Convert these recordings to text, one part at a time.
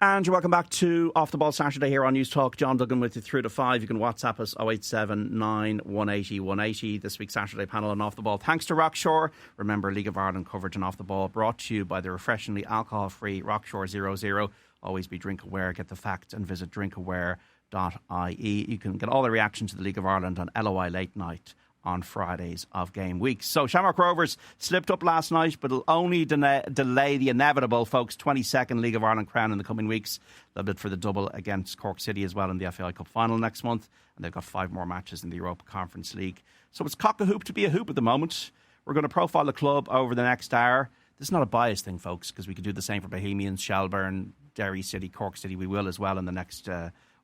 And you're welcome back to Off the Ball Saturday here on News Talk. John Duggan with you through to 5. You can WhatsApp us 0879 180 180. This week's Saturday panel on Off the Ball. Thanks to Rockshore. Remember, League of Ireland coverage on Off the Ball brought to you by the refreshingly alcohol-free Rockshore 00. Always be drink aware. Get the facts and visit drinkaware.ie. You can get all the reaction to the League of Ireland on LOI Late Night on Fridays of game weeks. So Shamrock Rovers slipped up last night, but it'll only delay the inevitable, folks. 22nd League of Ireland crown in the coming weeks. They'll bid for the double against Cork City as well in the FAI Cup final next month, and they've got 5 more matches in the Europa Conference League. So it's cock a hoop to be a hoop at the moment. We're going to profile the club over the next hour. This is not a biased thing, folks, because we could do the same for Bohemians, Shelbourne, Derry City, Cork City. We will as well in the next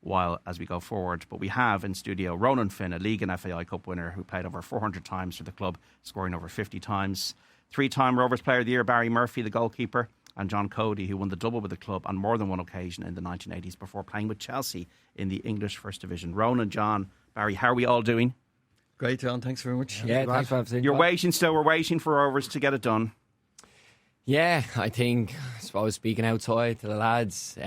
while as we go forward. But we have in studio Ronan Finn, a League and FAI Cup winner who played over 400 times for the club, scoring over 50 times. 3-time Rovers Player of the Year, Barry Murphy, the goalkeeper, and John Coady, who won the double with the club on more than one occasion in the 1980s before playing with Chelsea in the English First Division. Ronan, John, Barry, how are we all doing? Great, John. Thanks very much. Yeah, thanks for having me. You're waiting still. We're waiting for Rovers to get it done. Yeah, I suppose speaking outside to the lads,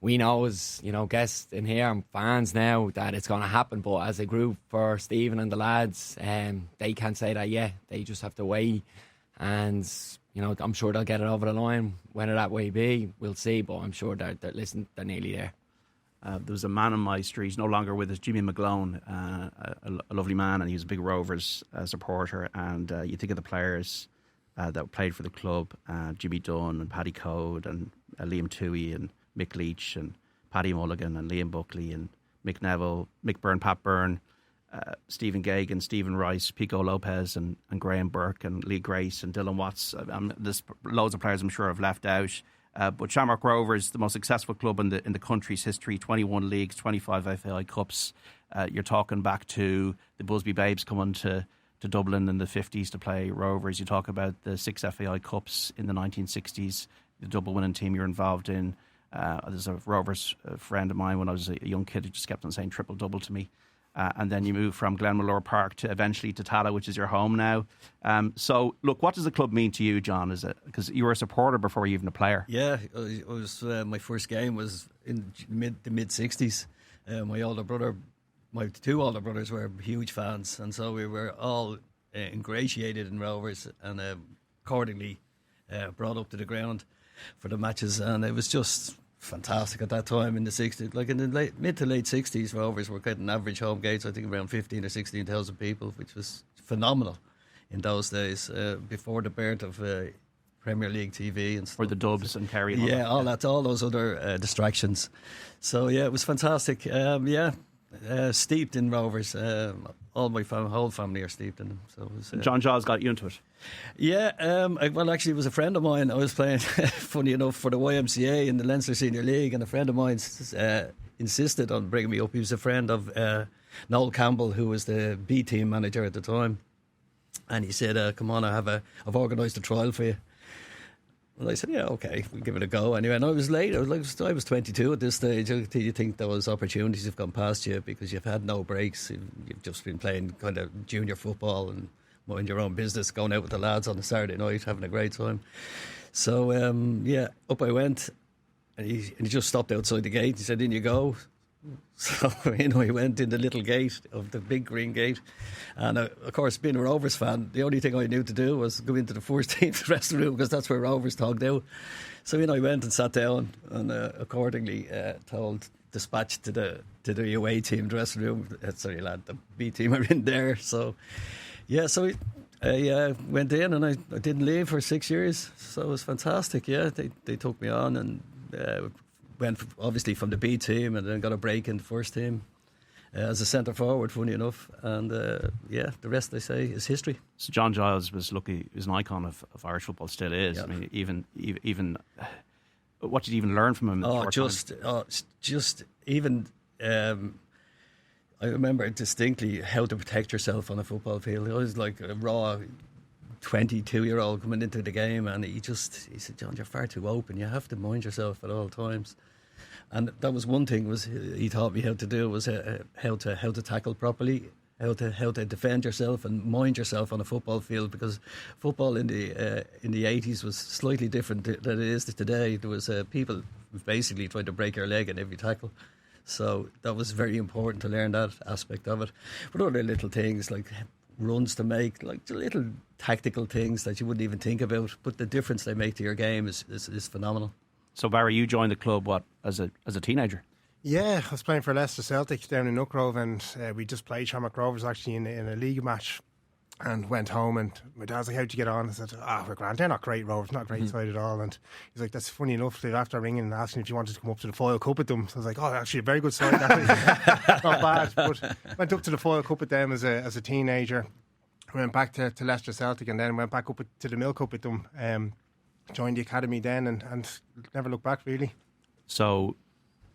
we know as, guests in here and fans now that it's going to happen. But as a group for Stephen and the lads, they can't say that yet. They just have to wait. And, I'm sure they'll get it over the line. Whether that way be, we'll see. But I'm sure they're nearly there. There was a man on my street, no longer with us, Jimmy McGlone, a lovely man, and he was a big Rovers supporter. And you think of the players that played for the club, Jimmy Dunn and Paddy Code and Liam Toohey and Mick Leach and Paddy Mulligan and Liam Buckley and Mick Neville, Mick Byrne, Pat Byrne, Stephen Gagan, Stephen Rice, Pico Lopez and Graham Burke and Lee Grace and Dylan Watts. There's loads of players I'm sure I've left out. But Shamrock Rovers, the most successful club in the country's history, 21 leagues, 25 FAI Cups. You're talking back to the Busby Babes coming to Dublin in the 50s to play Rovers. You talk about the 6 FAI Cups in the 1960s, the double winning team you're involved in. There's a Rovers friend of mine when I was a young kid who just kept on saying triple-double to me. And then you move from Glenmalure Park to eventually to Tala, which is your home now. So, look, what does the club mean to you, John? Is it because you were a supporter before you even a player? Yeah, it was my first game was in the mid 60s. My 2 older brothers were huge fans, and so we were all ingratiated in Rovers and accordingly brought up to the ground for the matches, and it was just fantastic at that time in the 60s. Like in the mid to late 60s, Rovers were getting average home gates, I think around 15 or 16,000 people, which was phenomenal in those days, before the birth of Premier League TV and stuff. For the Dubs and Kerry. All those other distractions. So yeah, it was fantastic. Steeped in Rovers. All my whole family are steeped in them. So it was, John Giles got you into it. Yeah, actually, it was a friend of mine. I was playing, funny enough, for the YMCA in the Leinster Senior League, and a friend of mine insisted on bringing me up. He was a friend of Noel Campbell, who was the B team manager at the time, and he said, "Come on, I've organised a trial for you." Well, I said, yeah, okay, we'll give it a go. Anyway, and I was late. I was 22 at this stage. You think those opportunities have gone past you because you've had no breaks. You've just been playing kind of junior football and mind your own business, going out with the lads on a Saturday night, having a great time. So, up I went. And he just stopped outside the gate. He said, in you go. So, I went in the little gate of the big green gate. And, of course, being a Rovers fan, the only thing I knew to do was go into the first team dressing room because that's where Rovers togged out. So, I went and sat down and accordingly dispatched to the away team dressing room. Sorry, lad, the B team are in there. So, yeah, so I went in and I didn't leave for 6 years. So it was fantastic, yeah. They took me on and went obviously from the B team and then got a break in the first team as a centre forward, funny enough. And the rest, they say, is history. So John Giles was an icon of Irish football, still is. Yep. I mean, even what did you even learn from him? I remember distinctly how to protect yourself on a football field. I was like a raw 22-year-old coming into the game, and he said, John, you're far too open. You have to mind yourself at all times. And that was one thing he taught me how to do, was how to tackle properly, how to defend yourself and mind yourself on a football field, because football in the 80s was slightly different than it is today. There was people basically trying to break your leg in every tackle. So that was very important to learn that aspect of it. But other little things like runs to make, like the little tactical things that you wouldn't even think about, but the difference they make to your game is phenomenal. So Barry, you joined the club as a teenager? Yeah, I was playing for Leicester Celtic down in Nuckrove, and we just played Shamrock Rovers actually in a league match, and went home, and my dad was like, how'd you get on? I said, we're grand, they're not great, Rovers, not a great side at all. And he's like, that's funny enough, they're after ringing and asking if you wanted to come up to the Foyle Cup with them. So I was like, actually a very good side, not bad. But went up to the Foyle Cup with them as a teenager, went back to Leicester Celtic, and then went back up to the Mill Cup with them, joined the academy then, and never looked back really. So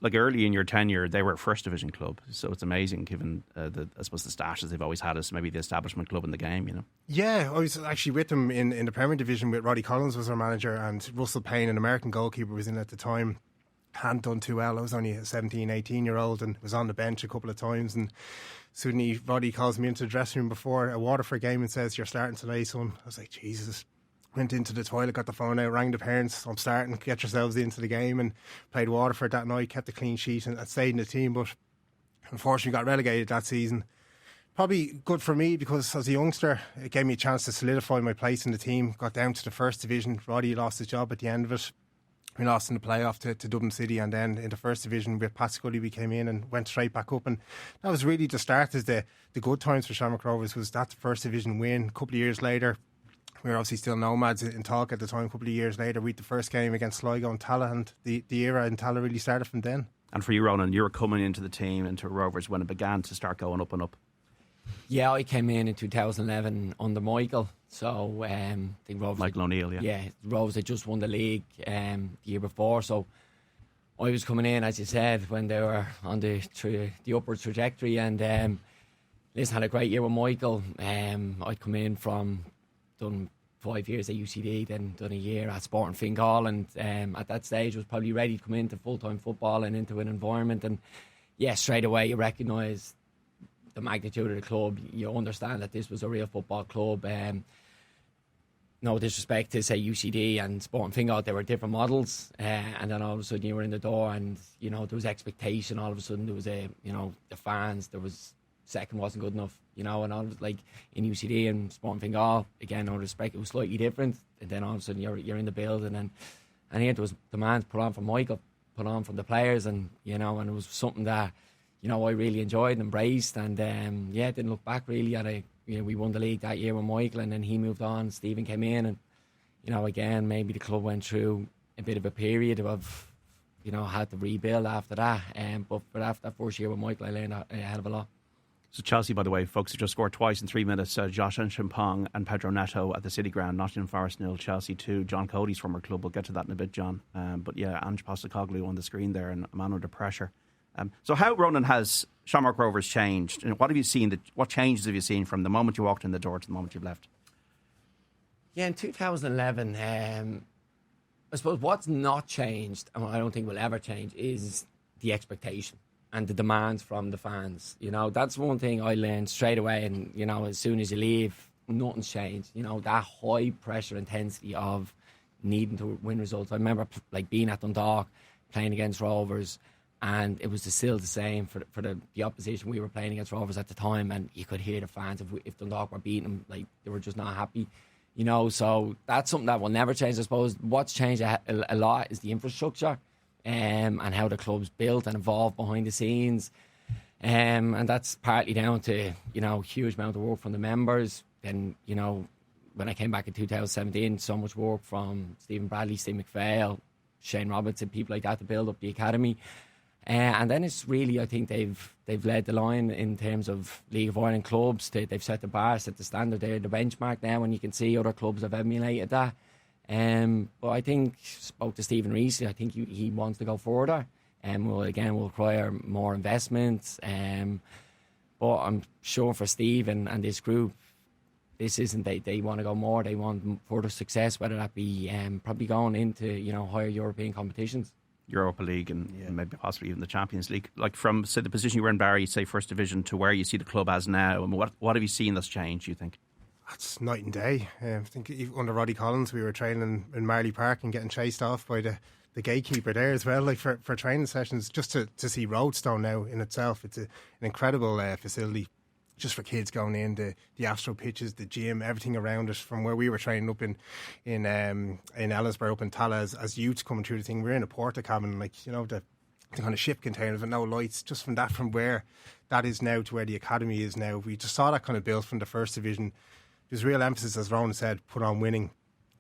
like early in your tenure, they were a first division club, so it's amazing given I suppose the status they've always had as maybe the establishment club in the game, you know. Yeah, I was actually with them in the Premier Division with Roddy Collins was our manager, and Russell Payne, an American goalkeeper, was in at the time. Hadn't done too well. I was only a 17, 18-year-old and was on the bench a couple of times, and suddenly Roddy calls me into the dressing room before a Waterford game and says, "You're starting today, son." I was like, Jesus. Went into the toilet, got the phone out, rang the parents, I'm starting, get yourselves into the game, and played Waterford that night, kept a clean sheet and stayed in the team, but unfortunately got relegated that season. Probably good for me because as a youngster it gave me a chance to solidify my place in the team. Got down to the first division. Roddy lost his job at the end of it. We lost in the playoff to Dublin City, and then in the first division with Pat Scully we came in and went straight back up, and that was really the start as the good times for Shamrock Rovers. Was that first division win. A couple of years later, we were obviously still nomads in talk at the time. A couple of years later, we had the first game against Sligo and Tala, and the era in Tala really started from then. And for you, Ronan, you were coming into the team, into Rovers, when it began to start going up and up. Yeah, I came in 2011 under Michael. So I think Rovers, Michael O'Neill, yeah, Rovers had just won the league the year before. So I was coming in, as you said, when they were on the upward trajectory, and listen, had a great year with Michael. I'd come in from done 5 years at UCD, then done a year at Sporting Fingal, and at that stage was probably ready to come into full-time football and into an environment. And yeah, straight away you recognise the magnitude of the club. You understand that this was a real football club. No disrespect to say UCD and Sporting Fingal, they were different models, and then all of a sudden you were in the door, and you know there was expectation. All of a sudden there was the fans. There was second wasn't good enough, and all of, like in UCD and Sporting Fingal, again, no respect, it was slightly different. And then all of a sudden you're in the building, and here there was demands put on from Michael, put on from the players, and and it was something that I really enjoyed and embraced, and didn't look back really at it. We won the league that year with Michael, and then he moved on. Stephen came in, and again maybe the club went through a bit of a period of had to rebuild after that. But after that first year with Michael, I learned a hell of a lot. So Chelsea, by the way, folks, have just scored twice in 3 minutes. Josh Chimpong and Pedro Neto at the City Ground. Nottingham Forest 0, Chelsea 2. John Cody's former club. We'll get to that in a bit, John. But yeah, Ange Postecoglou on the screen there, and a man under pressure. So how, Ronan, has Shamrock Rovers changed? And what have you seen? What changes have you seen from the moment you walked in the door to the moment you've left? Yeah, in 2011, I suppose what's not changed, and I don't think will ever change, is the expectation and the demands from the fans. That's one thing I learned straight away. And, as soon as you leave, nothing's changed. That high pressure intensity of needing to win results. I remember being at Dundalk, playing against Rovers, and it was still the same for the opposition. We were playing against Rovers at the time, and you could hear the fans, if Dundalk were beating them, they were just not happy. So that's something that will never change. I suppose what's changed a lot is the infrastructure. And how the club's built and evolved behind the scenes, and that's partly down to huge amount of work from the members. Then when I came back in 2017, so much work from Stephen Bradley, Steve McPhail, Shane Robertson, people like that to build up the academy. And then it's really, I think they've led the line in terms of League of Ireland clubs. They've set the bar, set the standard. They're the benchmark now, and you can see other clubs have emulated that. But I think, spoke to Stephen Reese, I think he wants to go further, and will require more investment. But I'm sure for Steve and this group, this isn't, they want to go more, they want further success, whether that be probably going into higher European competitions. Europa League and maybe possibly even the Champions League. Like from, say, the position you were in Barry, say First Division, to where you see the club as now, and what have you seen that's changed, do you think? That's night and day. I think under Roddy Collins we were training in Marley Park and getting chased off by the gatekeeper there as well, like for training sessions. Just to see Roadstone now in itself, it's an incredible facility just for kids going in, the Astro pitches, the gym, everything around it. From where we were training up in Ellisburg, up in Tala, as youths coming through the thing, we're in a porta cabin, like, you know, the kind of ship containers with no lights. Just from where that is now to where the academy is now, we just saw that kind of built from the First Division. There's real emphasis, as Ronan said, put on winning.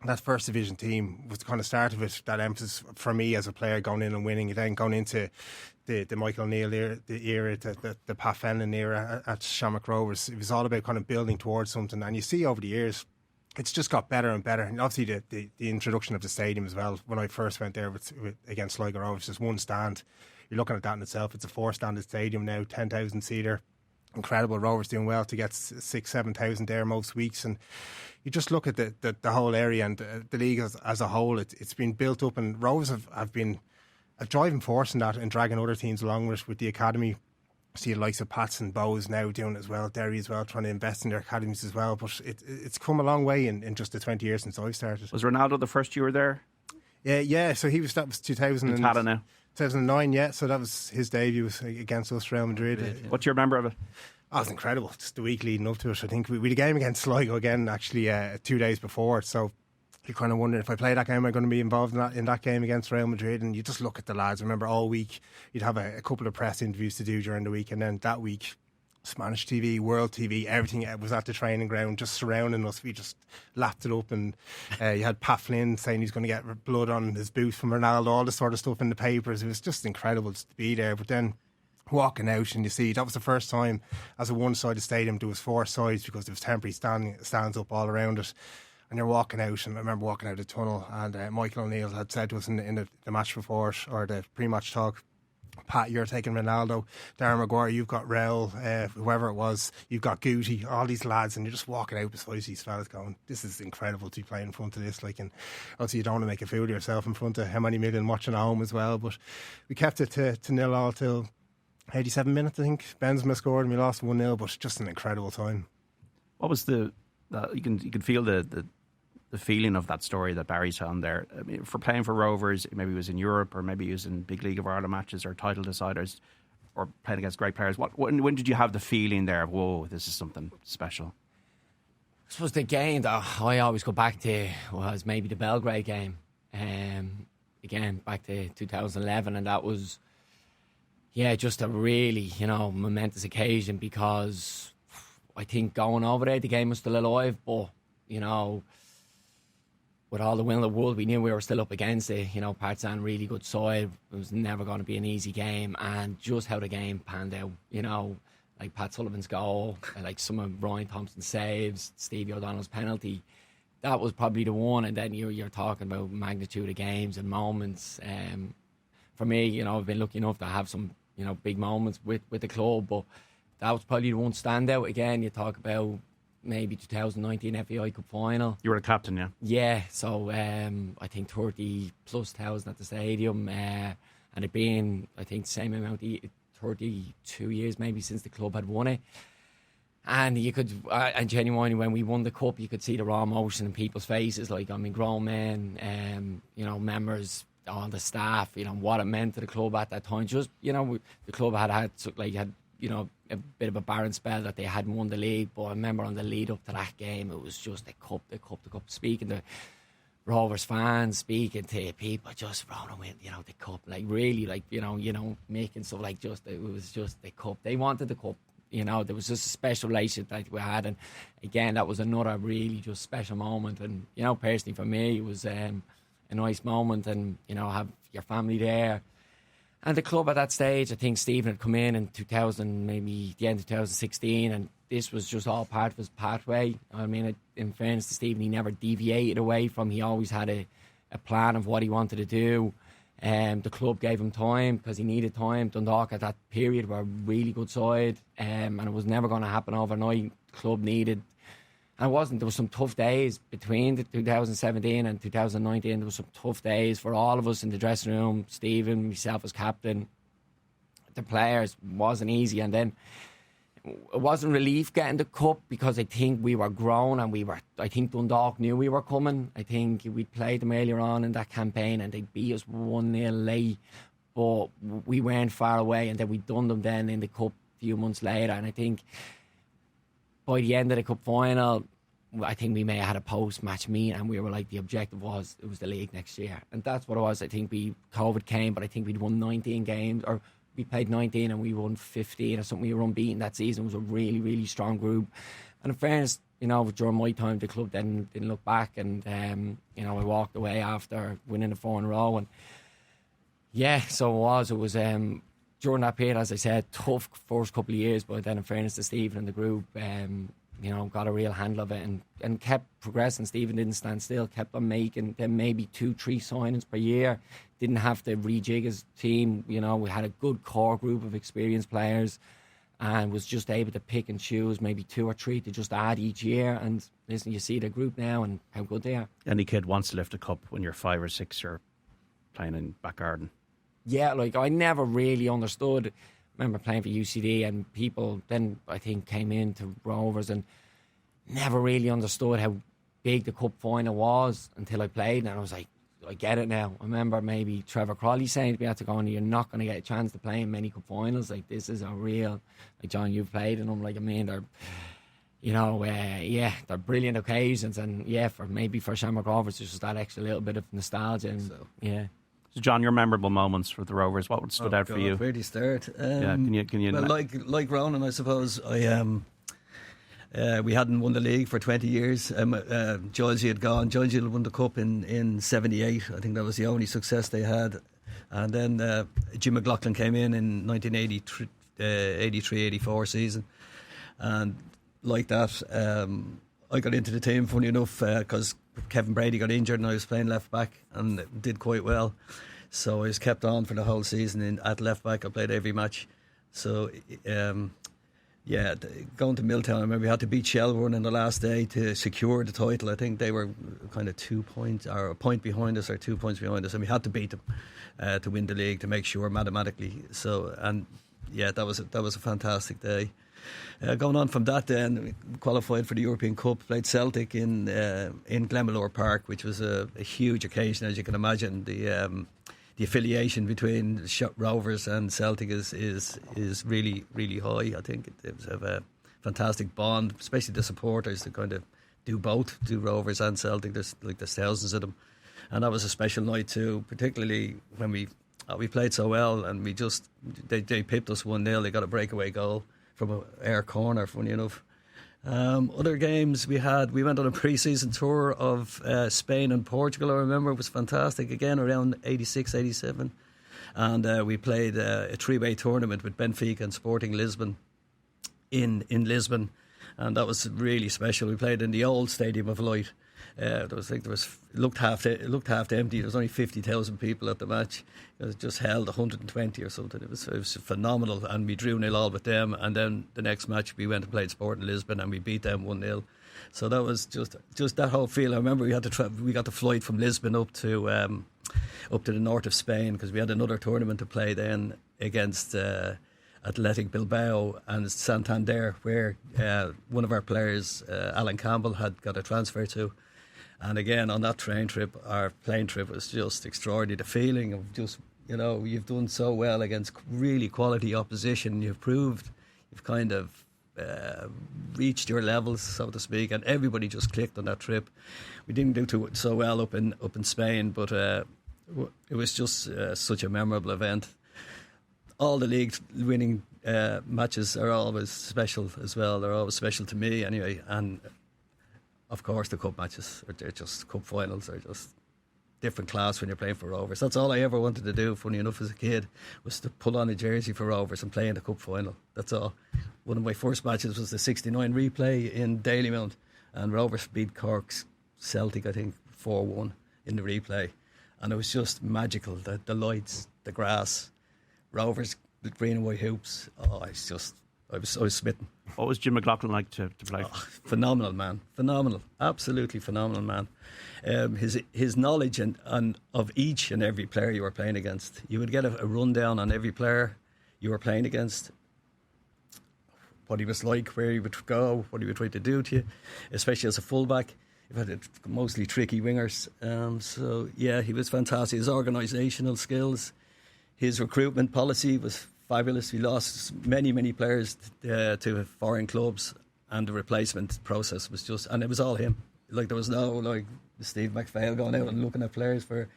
That First Division team was the kind of start of it, that emphasis for me as a player going in and winning, and then going into the Michael O'Neill era, the Pat Fenlon era at Shamrock Rovers. It was all about kind of building towards something, and you see over the years it's just got better and better. And obviously the introduction of the stadium as well. When I first went there against Sligo Rovers, just one stand. You're looking at that in itself. It's a 4-standard stadium now, 10,000 seater. Incredible. Rovers doing well to get 6,000-7,000 there most weeks, and you just look at the whole area and the league as a whole. It's been built up, and Rovers have been a driving force in that, and dragging other teams along with the academy. See the likes of Pats and Bows now doing it as well, Derry as well, trying to invest in their academies as well. But it's come a long way in just the 20 years since I've started. Was Ronaldo the first you were there? Yeah. So that was 2000. Tata now. 2009, yeah. So that was his debut against us, Real Madrid. What do you remember of it? Oh, it was incredible. Just the week leading up to it. I think we had a game against Sligo again, actually, 2 days before. So you're kind of wondering, if I play that game, am I going to be involved in that game against Real Madrid? And you just look at the lads. I remember all week you'd have a couple of press interviews to do during the week, and then that week, Spanish TV, World TV, everything was at the training ground, just surrounding us. We just lapped it up, and you had Pat Flynn saying he's going to get blood on his boot from Ronaldo, all this sort of stuff in the papers. It was just incredible just to be there. But then walking out, and you see, that was the first time as a one-sided stadium there was 4 sides, because there was temporary stands up all around it. And you're walking out, and I remember walking out of the tunnel, and Michael O'Neill had said to us in the match before, or the pre-match talk, Pat, you're taking Ronaldo. Darren Maguire, you've got Raul, whoever it was, you've got Goody, all these lads, and you're just walking out beside these fellas going, this is incredible to be playing in front of this. Like, and obviously you don't want to make a fool of yourself in front of how many million watching at home as well. But we kept it to 0-0 till 87 minutes, I think. Benzema scored and we lost 1-0, but just an incredible time. What was you can feel the feeling of that story that Barry's on there. I mean, for playing for Rovers, maybe he was in Europe, or maybe he was in big League of Ireland matches or title deciders, or playing against great players. When did you have the feeling there of, whoa, this is something special? I suppose the game that I always go back to was maybe the Belgrade game. Again, back to 2011, and that was, just a really, momentous occasion, because I think going over there, the game was still alive, but, with all the will in the world, we knew we were still up against it. Partizan, really good side. It was never going to be an easy game, and just how the game panned out, like Pat Sullivan's goal, like some of Ryan Thompson's saves, Stevie O'Donnell's penalty. That was probably the one, and then you're talking about magnitude of games and moments. For me, I've been lucky enough to have some, big moments with the club, but that was probably the one standout. Again, you talk about maybe 2019 FAI Cup final. You were the captain, yeah? Yeah, so I think 30 plus thousand at the stadium, and it being, I think, the same amount, 32 years maybe since the club had won it. And you could, and genuinely, when we won the cup, you could see the raw emotion in people's faces. Like, grown men, members, all the staff, what it meant to the club at that time. Just, the club had a bit of a barren spell that they hadn't won the league. But I remember on the lead up to that game, it was just the cup. Speaking to Rovers fans, speaking to people, just Ronan win, the cup. Like, really, like, making stuff like it was just the cup. They wanted the cup. There was just a special relationship that we had, and again, that was another really just special moment. And personally for me, it was a nice moment, and have your family there, and the club at that stage. I think Stephen had come in 2000, maybe the end of 2016, and this was just all part of his pathway. I mean, in fairness to Stephen, he never deviated away from. He always had a plan of what he wanted to do. The club gave him time because he needed time. Dundalk at that period were a really good side, and it was never going to happen overnight. The club needed And it wasn't. There were some tough days between the 2017 and 2019. There were some tough days for all of us in the dressing room. Stephen, myself as captain, the players. Wasn't easy. And then it wasn't relief getting the cup because I think we were grown and I think Dundalk knew we were coming. I think we played them earlier on in that campaign and they beat us 1-0 late. But we weren't far away, and then we done them then in the cup a few months later. And I think by the end of the cup final, I think we may have had a post-match meeting, and we were like, the objective was the league next year, and that's what it was. I think COVID came, but I think we'd won 19 games, or we played 19 and we won 15 or something. We were unbeaten that season. It was a really, really strong group. And in fairness, during my time, the club then didn't look back, and I walked away after winning the 4 in a row, and yeah, so it was during that period, as I said, tough first couple of years, but then in fairness to Stephen and the group, got a real handle of it and kept progressing. Stephen didn't stand still, kept on making then maybe 2-3 signings per year. Didn't have to rejig his team. We had a good core group of experienced players and was just able to pick and choose maybe 2 or 3 to just add each year. And listen, you see the group now and how good they are. Any kid wants to lift a cup when you're 5 or 6 or playing in back garden. Yeah, I never really understood. I remember playing for UCD and people then I think came into Rovers and never really understood how big the cup final was until I played, and I was like, I get it now. I remember maybe Trevor Crawley saying to me after going, you're not going to get a chance to play in many cup finals. Like, this is a real, like, John, you've played in them. Like, I mean, they're, they're brilliant occasions, and for Shamrock Rovers, there's just that extra little bit of nostalgia. And, So, John, your memorable moments for the Rovers, what would stood out for you? Where do you start? Can you? Well, like Ronan, I suppose we hadn't won the league for 20 years. Jonesy had gone. Jonesy had won the cup in 78. I think that was the only success they had. And then Jim McLaughlin came in 1983-84 season, and like that, I got into the team. Funny enough, because Kevin Brady got injured and I was playing left back and did quite well, so I was kept on for the whole season at left back. I played every match. So going to Milltown, I remember we had to beat Shelbourne in the last day to secure the title. I think they were kind of 2 points or a point behind us or 2 points behind us, and we had to beat them to win the league, to make sure mathematically. So, and that was a fantastic day. Going on from that, then we qualified for the European Cup, played Celtic in Glenmalure Park, which was a huge occasion, as you can imagine. The affiliation between Rovers and Celtic is really, really high. I think it was a fantastic bond, especially the supporters to kind of do both, do Rovers and Celtic. There's thousands of them, and that was a special night too, particularly when we played so well, and they pipped us 1-0. They got a breakaway goal from an air corner, funny enough. Other games we went on a pre-season tour of Spain and Portugal. I remember it was fantastic, again around 86, 87, and we played a 3-way tournament with Benfica and Sporting Lisbon in Lisbon, and that was really special. We played in the old Stadium of Light. It looked half empty. There was only 50,000 people at the match. It was just held 120 or something. It was phenomenal, and we drew 0-0 with them. And then the next match we went and played Sporting Lisbon, and we beat them 1-0. So that was just that whole feel. I remember we got the flight from Lisbon up to the north of Spain, because we had another tournament to play then against Athletic Bilbao and Santander, where one of our players, Alan Campbell, had got a transfer to. And again, on that plane trip was just extraordinary. The feeling of just, you've done so well against really quality opposition. You've proved you've kind of reached your levels, so to speak, and everybody just clicked on that trip. We didn't do so well up in Spain, but it was just such a memorable event. All the league winning matches are always special as well. They're always special to me anyway, and of course, the cup matches, they're just cup finals, are just different class when you're playing for Rovers. That's all I ever wanted to do, funny enough, as a kid, was to pull on a jersey for Rovers and play in the cup final. That's all. One of my first matches was the 69 replay in Dalymount, and Rovers beat Cork's Celtic, I think, 4-1 in the replay. And it was just magical. The lights, the grass, Rovers, the green and white hoops. Oh, I was smitten. What was Jim McLaughlin like to play? Phenomenal man, phenomenal, absolutely phenomenal man. His knowledge and of each and every player you were playing against. You would get a rundown on every player you were playing against, what he was like, where he would go, what he would try to do to you, especially as a fullback. You've had mostly tricky wingers. So yeah, he was fantastic. His organisational skills, his recruitment policy was fabulous. We lost many players to foreign clubs, and the replacement process was just, and it was all him. Like, there was no like Steve McPhail going out and looking at players for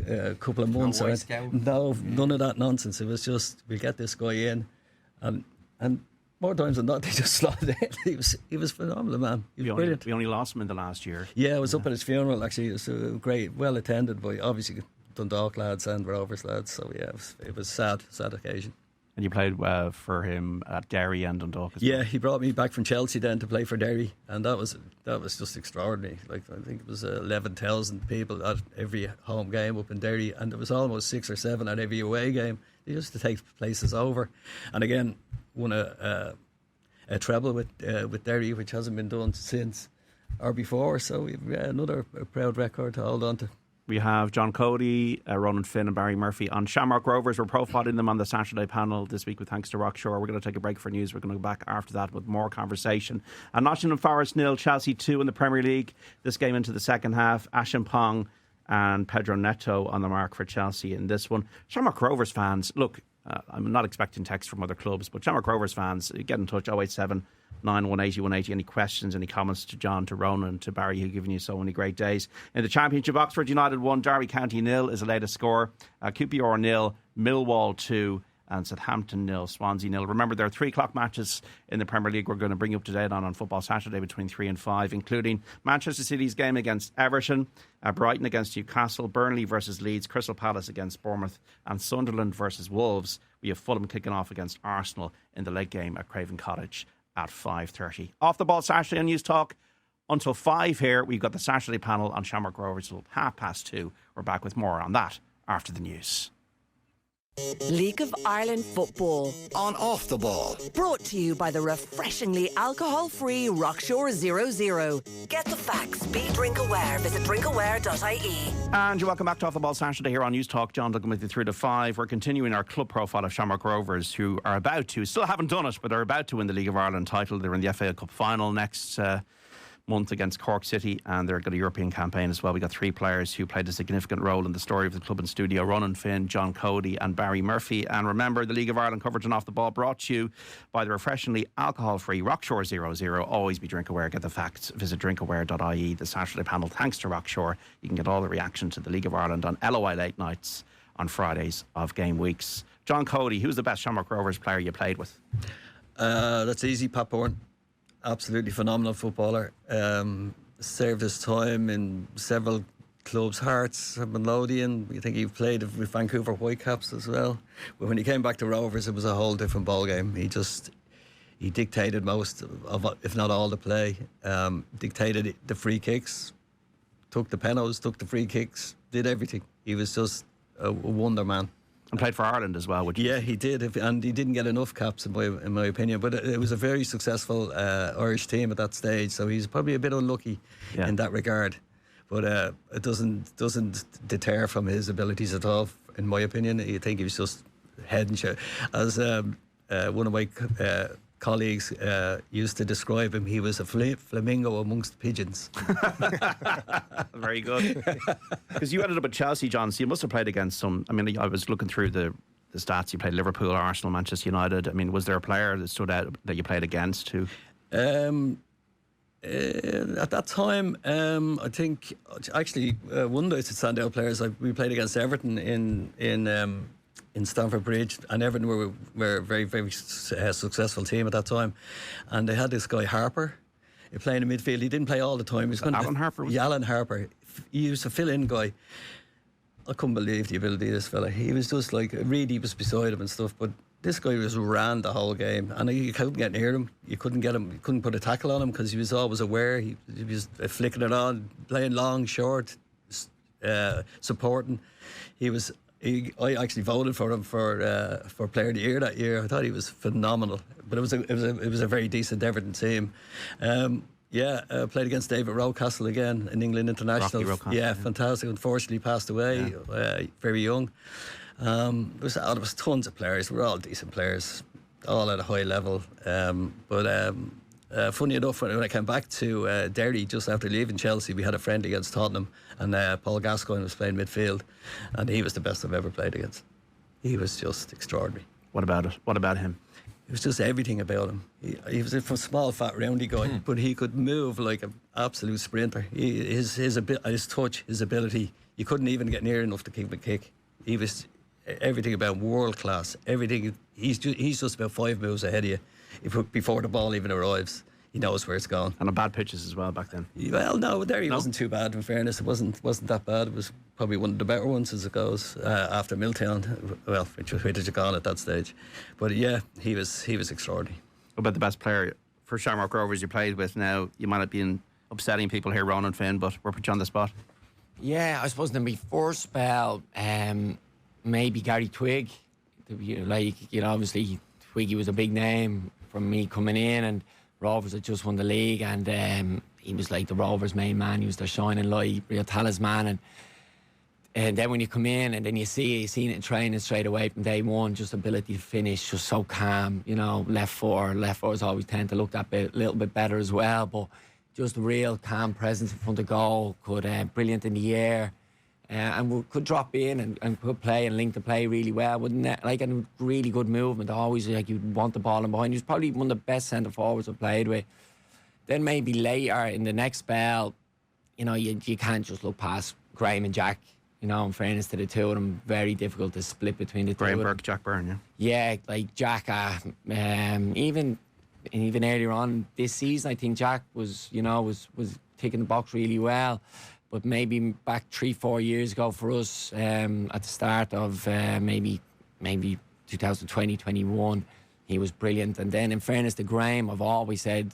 a couple of months. No, none of that nonsense. It was just, we'll get this guy in, and more times than not, they just slotted in. He was phenomenal, man. He was brilliant. We only lost him in the last year. Yeah, I was up at his funeral, actually. It was great, well attended by, obviously, Dundalk lads and Rovers lads. So yeah, it was sad occasion. And you played for him at Derry and Dundalk as well. Yeah, he brought me back from Chelsea then to play for Derry, and that was just extraordinary. Like, I think it was 11,000 people at every home game up in Derry, and there was almost 6 or 7 at every away game. They used to take places over, and again won a treble with Derry, which hasn't been done since or before. So we've another proud record to hold on to. We have John Coady, Ronan Finn and Barry Murphy on Shamrock Rovers. We're profiling them on the Saturday panel this week with thanks to Rockshore. We're going to take a break for news. We're going to go back after that with more conversation. And Nottingham Forest 0, Chelsea 2 in the Premier League. This game into the second half. Ashimpong and Pedro Neto on the mark for Chelsea in this one. Shamrock Rovers fans, look, I'm not expecting text from other clubs, but Shamrock Rovers fans, get in touch, 087 9180 180. Any questions, any comments to John, to Ronan, to Barry, who've given you so many great days. In the Championship, Oxford United 1, Derby County 0 is the latest score. QPR 0, Millwall 2, and Southampton 0, Swansea 0. Remember, there are 3 o'clock matches in the Premier League we're going to bring you up to date on Football Saturday between 3 and 5, including Manchester City's game against Everton, Brighton against Newcastle, Burnley versus Leeds, Crystal Palace against Bournemouth, and Sunderland versus Wolves. We have Fulham kicking off against Arsenal in the late game at Craven Cottage at 5:30. Off the ball Saturday on News Talk until 5 here. We've got the Saturday panel on Shamrock Rovers till 2:30. We're back with more on that after the news. League of Ireland football on Off the Ball. Brought to you by the refreshingly alcohol-free Rockshore 00. Get the facts. Be drink aware. Visit drinkaware.ie. And you're welcome back to Off the Ball Saturday here on News Talk. John Duggan with you 3 to 5. We're continuing our club profile of Shamrock Rovers, who are about to, still haven't done it, but they're about to win the League of Ireland title. They're in the FA Cup final next month against Cork City, and they've got a European campaign as well. We got 3 players who played a significant role in the story of the club in studio: Ronan Finn, John Coady and Barry Murphy. And remember, the League of Ireland coverage on Off the Ball brought to you by the refreshingly alcohol-free Rockshore 00. Always be drink aware. Get the facts. Visit drinkaware.ie. The Saturday panel, thanks to Rockshore. You can get all the reaction to the League of Ireland on LOI late nights on Fridays of game weeks. John Coady, who's the best Shamrock Rovers player you played with? That's easy, Pat Bourne. Absolutely phenomenal footballer. Served his time in several clubs, Hearts, Midlothian. I think he played with Vancouver Whitecaps as well. But when he came back to Rovers, it was a whole different ballgame. He dictated most of, if not all, the play. Dictated the free kicks, took the penalties, took the free kicks, did everything. He was just a wonder man. And played for Ireland as well, which yeah, he did, and he didn't get enough caps in my opinion. But it was a very successful Irish team at that stage, so he's probably a bit unlucky in that regard. But it doesn't deter from his abilities at all, in my opinion. I think he was just head and shoulders. As one of my colleagues used to describe him, he was a flamingo amongst pigeons. Very good. Because you ended up at Chelsea, John, so you must have played against some. I mean, I was looking through the stats. You played Liverpool, Arsenal, Manchester United. I mean, was there a player that stood out that you played against too? At that time, I think actually one of those standout players, we played against Everton in Stamford Bridge, and Everton were a very, very successful team at that time. And they had this guy Harper, playing in midfield. He didn't play all the time. Alan Harper? Yeah, Alan Harper. He was a fill-in guy. I couldn't believe the ability of this fella. He was just like, Reedy was beside him and stuff, but this guy just ran the whole game, and you couldn't get near him. You couldn't get him. You couldn't put a tackle on him because he was always aware. He was flicking it on, playing long, short, supporting. He was I actually voted for him for Player of the Year that year. I thought he was phenomenal, but it was a very decent Everton team. Played against David Rocastle again in England International. Yeah, fantastic. Unfortunately, passed away very young. There was tons of players. We're all decent players, all at a high level. Funny enough, when I came back to Derry just after leaving Chelsea, we had a friend against Tottenham, and Paul Gascoigne was playing midfield, and he was the best I've ever played against. He was just extraordinary. What about it? What about him? It was just everything about him. He was a small, fat, roundy guy, but he could move like an absolute sprinter. His touch, his ability, you couldn't even get near enough to give him a kick. He was everything about world class. Everything. He's just about 5 moves ahead of you before the ball even arrives. He knows where it's gone. And on bad pitches as well back then. Well, no, he wasn't too bad. In fairness, it wasn't that bad. It was probably one of the better ones as it goes after Milltown. Well, which had gone at that stage, but yeah, he was extraordinary. What about the best player for Shamrock Rovers you played with? Now you might have been upsetting people here, Ronan Finn, but we'll put you on the spot. Yeah, I suppose in my first spell, maybe Gary Twigg. Obviously Twiggy was a big name from me coming in, and Rovers had just won the league, and he was like the Rovers' main man. He was their shining light, real talisman. And then when you come in and then you seen it in training straight away from day one, just ability to finish, just so calm. Left footers always tend to look that little bit better as well, but just a real calm presence in front of goal. Brilliant in the air. And we could drop in and could play and link the play really well, wouldn't it? Like a really good movement. Always like you'd want the ball in behind. He was probably one of the best centre forwards I've played with. Then maybe later in the next spell, you can't just look past Graham and Jack. In fairness to the two of them, very difficult to split between the two. Graham Burke, Jack Byrne, yeah. Yeah, like Jack. Even earlier on this season, I think Jack was ticking the box really well. But maybe back 3-4 years ago for us, at the start of maybe 2020-21, he was brilliant. And then in fairness to Graham, I've always said,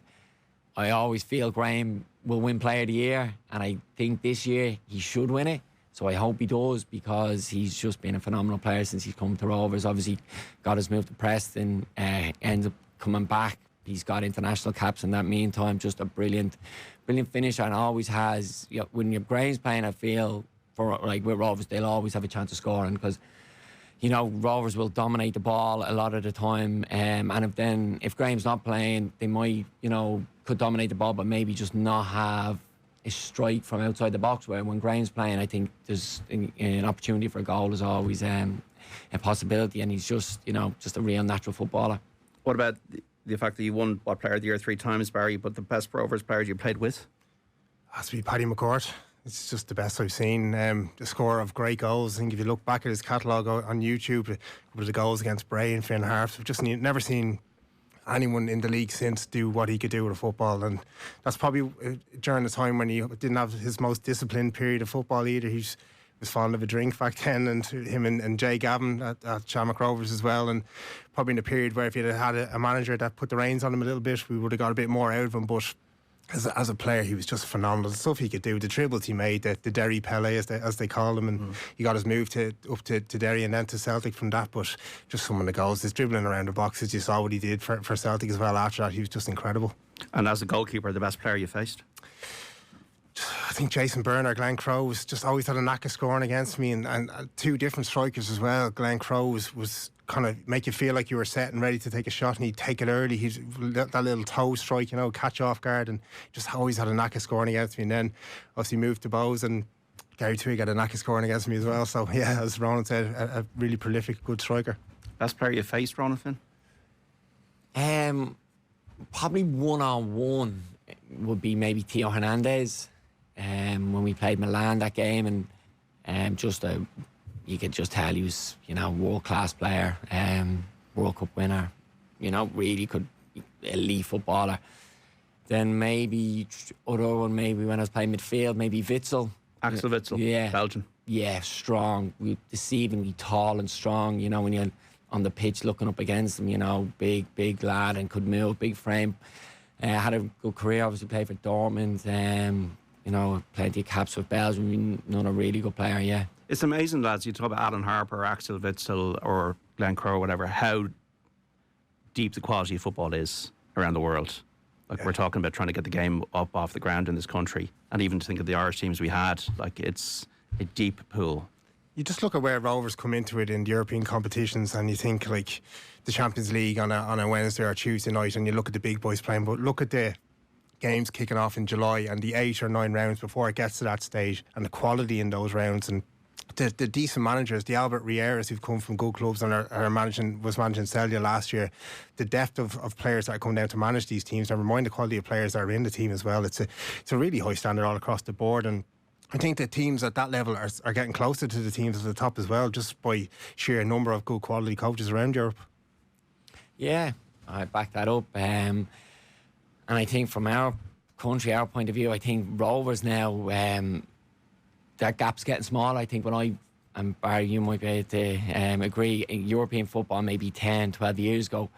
I always feel Graham will win Player of the Year. And I think this year he should win it. So I hope he does, because he's just been a phenomenal player since he's come to Rovers. Obviously got his move to Preston, ends up coming back. He's got international caps in that meantime. Just a brilliant finisher, and always has. When your Graham's playing, I feel with Rovers, they'll always have a chance of scoring, because Rovers will dominate the ball a lot of the time. And if Graham's not playing, they might could dominate the ball, but maybe just not have a strike from outside the box. Where when Graham's playing, I think there's an opportunity for a goal is always a possibility, and he's just a real natural footballer. What about the fact that you won Player of the Year 3 times, Barry, but the best Rovers players you played with? Has to be Paddy McCourt. It's just the best I've seen. The scorer of great goals. I think if you look back at his catalogue on YouTube, a couple of the goals against Bray and Finn Harps, I've just never seen anyone in the league since do what he could do with a football. And that's probably during the time when he didn't have his most disciplined period of football either. He was fond of a drink back then, and him and Jay Gavin at Shamrock Rovers as well. And probably in a period where if you'd had a manager that put the reins on him a little bit, we would have got a bit more out of him. But as a player, he was just phenomenal. The stuff he could do, the dribbles he made, the Derry Pele as they call him, and he got his move up to Derry and then to Celtic from that. But just some of the goals, his dribbling around the boxes, you saw what he did for Celtic as well after that. He was just incredible. And as a goalkeeper, the best player you faced? I think Jason Byrne or Glenn Crowe was just always had a knack of scoring against me, and two different strikers as well. Glenn Crowe was kind of make you feel like you were set and ready to take a shot, and he'd take it early. He's that little toe strike, catch off guard, and just always had a knack of scoring against me. And then obviously moved to Bows, and Gary Twigg had a knack of scoring against me as well. So yeah, as Ronan said, a really prolific, good striker. Best player you faced, Ronan Finn? Probably one-on-one would be maybe Theo Hernandez. When we played Milan that game, and you could just tell he was world-class player, World Cup winner, really good elite footballer. Then maybe other one, maybe when I was playing midfield, maybe Witsel. Axel Witsel, yeah, Belgian. Yeah, strong, deceivingly tall and strong. When you're on the pitch looking up against him, big lad and could move, big frame. Had a good career, obviously played for Dortmund. Plenty of caps with Belgium. Another really good player, yeah. It's amazing, lads. You talk about Alan Harper, Axel Witsel, or Glenn Crowe, or whatever, how deep the quality of football is around the world. Like, we're talking about trying to get the game up off the ground in this country. And even to think of the Irish teams we had, like, it's a deep pool. You just look at where Rovers come into it in the European competitions, and you think like the Champions League on a Wednesday or Tuesday night, and you look at the big boys playing, but look at the games kicking off in July and the 8 or 9 rounds before it gets to that stage, and the quality in those rounds, and the decent managers, the Albert Rieras who've come from good clubs and was managing Celta last year, the depth of players that are coming down to manage these teams, and remind the quality of players that are in the team as well. It's a really high standard all across the board, and I think the teams at that level are getting closer to the teams at the top as well, just by sheer number of good quality coaches around Europe. Yeah, I back that up. And I think from our country, our point of view, I think Rovers now, that gap's getting small. I think when and Barry, you might be able to agree, in European football maybe 10, 12 years ago,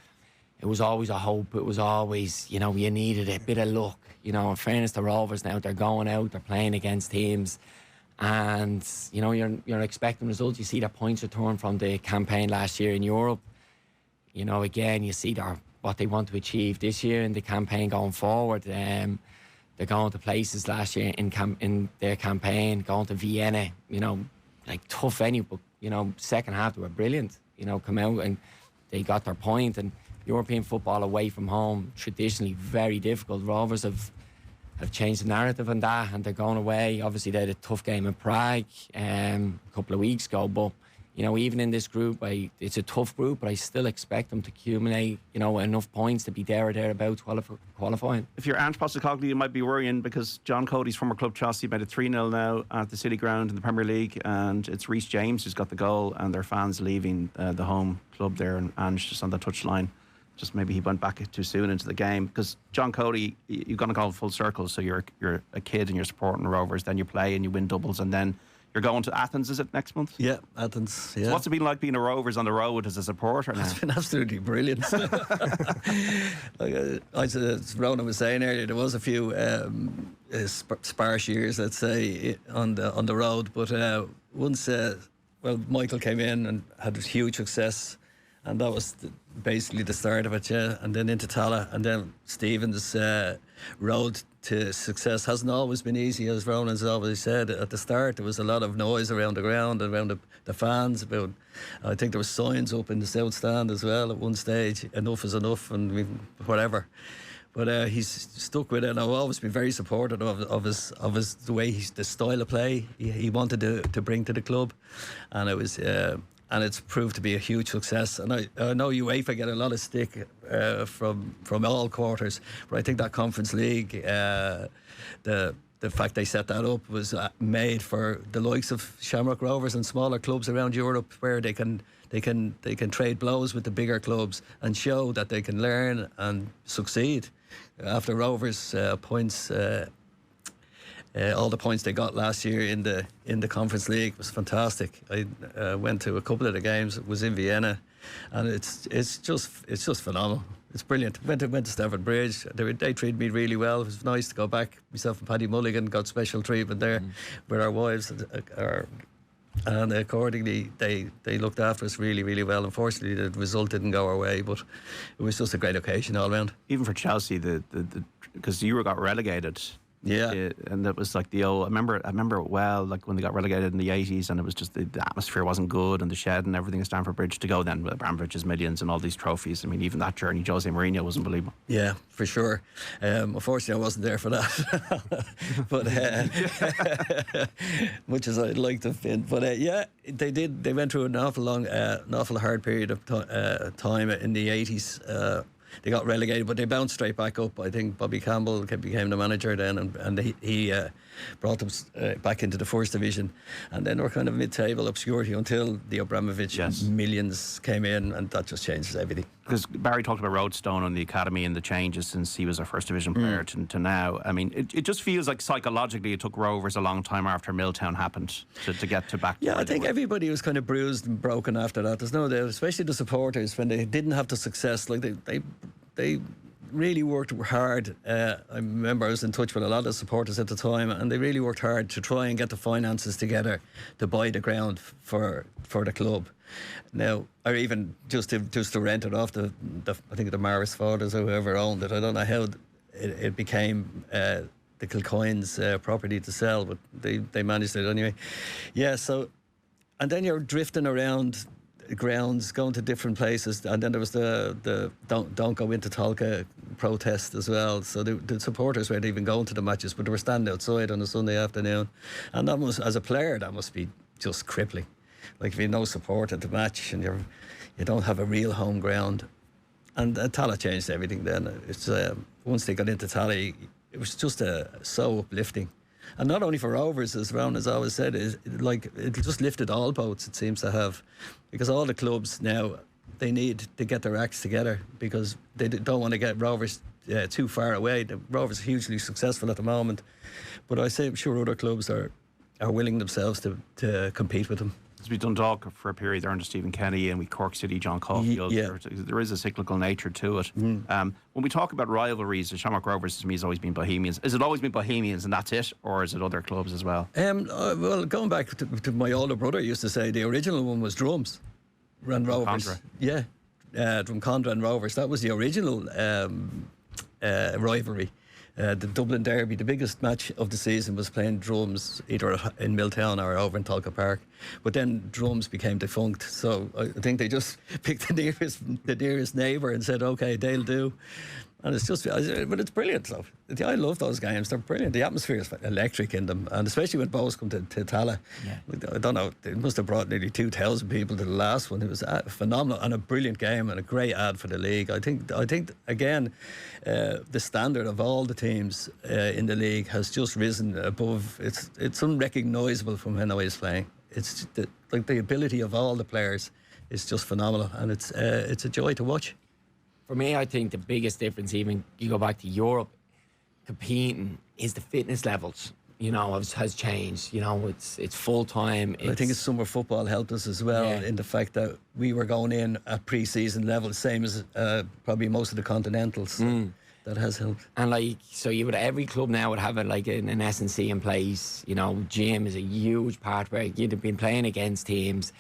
it was always a hope. It was always, you needed a bit of luck. In fairness to Rovers now, they're going out, they're playing against teams, and, you're expecting results. You see their points return from the campaign last year in Europe. Again, you see what they want to achieve this year in the campaign going forward. They're going to places last year in their campaign, going to Vienna, like tough venue, but, second half they were brilliant. Come out and they got their point, and European football away from home, traditionally very difficult. Rovers have changed the narrative on that, and they're going away. Obviously, they had a tough game in Prague a couple of weeks ago, but even in this group, it's a tough group, but I still expect them to accumulate enough points to be there or thereabouts qualifying. If you're Ange Postecoglou, you might be worrying, because John Cody's former club Chelsea made it 3-0 now at the City Ground in the Premier League, and it's Reece James who's got the goal, and their fans leaving the home club there, and Ange just on the touchline. Just maybe he went back too soon into the game, because John Coady, you're going to go full circle. So you're a kid and you're supporting Rovers, then you play and you win doubles, and then you're going to Athens, is it, next month? Yeah, Athens, yeah. So what's it been like being a Rovers on the road as a supporter now? It's been absolutely brilliant. As Ronan was saying earlier, there was a few sparse years, let's say, on the road, but once Michael came in and had huge success, and that was basically the start of it, yeah. And then into Tala, and then Stephen's road to success hasn't always been easy, as Ronan's always said. At the start, there was a lot of noise around the ground, around the fans. I think there were signs up in the South Stand as well at one stage. Enough is enough, and whatever. But he's stuck with it, and I've always been very supportive of his the way the style of play he wanted to bring to the club, and it was. And it's proved to be a huge success. And I know UEFA get a lot of stick from all quarters, but I think that Conference League, the fact they set that up was made for the likes of Shamrock Rovers and smaller clubs around Europe, where they can trade blows with the bigger clubs and show that they can learn and succeed. After Rovers points. All the points they got last year in the Conference League was fantastic. I went to a couple of the games. It was in Vienna, and it's just phenomenal. It's brilliant. Went to Stamford Bridge. They treated me really well. It was nice to go back. Myself and Paddy Mulligan got special treatment there with our wives, and accordingly they looked after us really, really well. Unfortunately, the result didn't go our way, but it was just a great occasion all round. Even for Chelsea, because you got relegated. Yeah, and it was like the old. I remember it well, like when they got relegated in the 80s, and it was just the atmosphere wasn't good, and the shed and everything at Stamford Bridge to go then with Abramovich's millions and all these trophies. I mean, even that journey, Jose Mourinho was unbelievable. Yeah, for sure. Unfortunately, I wasn't there for that, but much as I'd like to have been. But yeah, they did. They went through an awful hard period of time in the 80s. They got relegated, but they bounced straight back up. I think Bobby Campbell became the manager then, and he brought them back into the first division. And then they were kind of mid-table obscurity until the Abramovich millions came in, and that just changes everything. Because Barry talked about Roadstone and the academy and the changes since he was a first division player to now. I mean, it just feels like psychologically it took Rovers a long time after Milltown happened to get to back. Yeah, I think everybody was kind of bruised and broken after that. There's no doubt, especially the supporters, when they didn't have the success. Like they really worked hard. I remember I was in touch with a lot of supporters at the time, and they really worked hard to try and get the finances together to buy the ground for the club. Now, or even just to rent it off the I think the Morris fathers or whoever owned it. I don't know how it became the Kilcoyne's property to sell, but they managed it anyway. Yeah, so, and then you're drifting around grounds, going to different places, and then there was the don't go into Tolka protest as well. So the supporters weren't even going to the matches, but they were standing outside on a Sunday afternoon, and that was, as a player, that must be just crippling. Like, if you have no support at the match and you don't have a real home ground. And Tala changed everything then. It's once they got into Tala, it was just so uplifting. And not only for Rovers, as Ronan has always said, it just lifted all boats, it seems to have. Because all the clubs now, they need to get their acts together, because they don't want to get Rovers too far away. The Rovers are hugely successful at the moment, but I'm sure other clubs are willing themselves to compete with them. We Dundalk for a period there under Stephen Kenny, and we Cork City, John Caulfield. Yeah. There is a cyclical nature to it. When we talk about rivalries, the Shamrock Rovers to me has always been Bohemians. Has it always been Bohemians and that's it, or is it other clubs as well? Well, going back to my older brother used to say, the original one was Drums and Rovers. Drumcondra. Yeah, Drumcondra and Rovers. That was the original rivalry. The Dublin Derby, the biggest match of the season, was playing Drums either in Milltown or over in Tolka Park. But then Drums became defunct, so I think they just picked the nearest neighbour and said, OK, they'll do. And it's just, but it's brilliant stuff. I love those games. They're brilliant. The atmosphere is electric in them, and especially when Bows come to Tala. Yeah. I don't know, they must have brought nearly 2,000 people to the last one. It was phenomenal and a brilliant game and a great ad for the league. I think again, the standard of all the teams in the league has just risen above. It's unrecognisable from when I was playing. It's the ability of all the players is just phenomenal, and it's a joy to watch. For me, I think the biggest difference, even you go back to Europe, competing, is the fitness levels. Has changed. It's full time. I think summer football helped us as well, in the fact that we were going in at pre-season level, same as probably most of the continentals. That has helped. And so you would, every club now would have an S&C in place. Gym is a huge part where you'd have been playing against teams